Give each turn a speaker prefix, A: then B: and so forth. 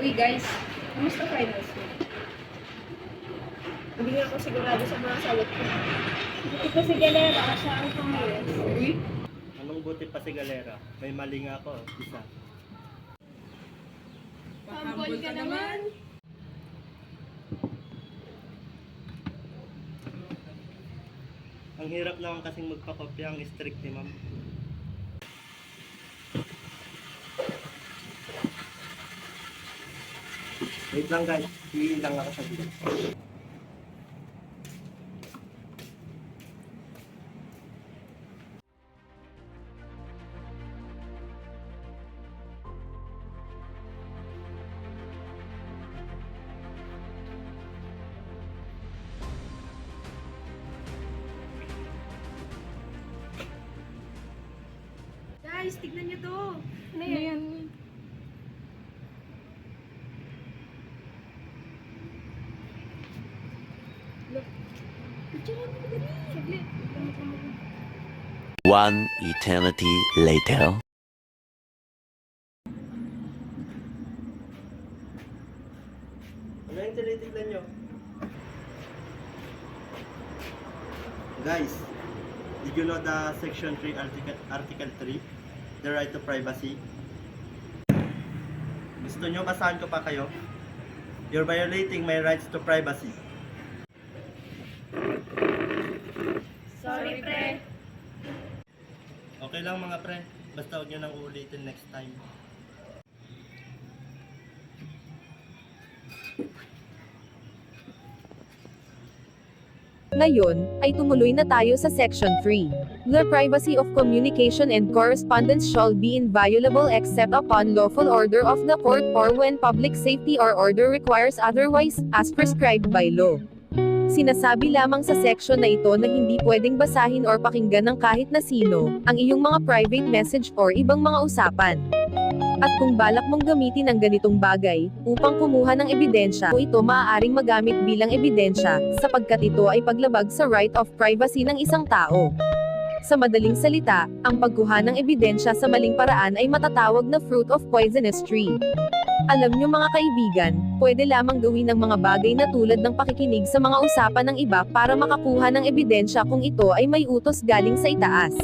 A: Uy guys, kamusta finals mo? Hindi nga ako sigurado sa mga sagot ko. Buti pa si Galera, siya ang pangayos. Uy?
B: Anong buti pa si Galera? May mali nga ako, isa.
A: Pahambol ka naman.
B: Ang hirap naman kasing magpakopya ang strict ni ma'am. Wait lang guys, hihil lang ako sa video.
A: Guys, tignan niyo to. Ano yan?
C: One eternity later.
B: Ano yung tinitignan nyo? Guys, did you know the Section 3 Article 3? The right to privacy? Gusto nyo basahan ko pa kayo? You're violating my rights to privacy.
A: Sorry, pre.
B: Okay lang mga pre, basta huwag nyo nang uulitin next time.
D: Ngayon, ay tumuloy na tayo sa Section 3. The privacy of communication and correspondence shall be inviolable except upon lawful order of the court or when public safety or order requires otherwise, as prescribed by law. Sinasabi lamang sa section na ito na hindi pwedeng basahin or pakinggan ng kahit na sino, ang iyong mga private message or ibang mga usapan. At kung balak mong gamitin ang ganitong bagay, upang kumuha ng ebidensya, o ito maaaring magamit bilang ebidensya, sapagkat ito ay paglabag sa right of privacy ng isang tao. Sa madaling salita, ang pagkuha ng ebidensya sa maling paraan ay matatawag na fruit of poisonous tree. Alam nyo mga kaibigan, pwede lamang gawin ng mga bagay na tulad ng pakikinig sa mga usapan ng iba para makakuha ng ebidensya kung ito ay may utos galing sa itaas.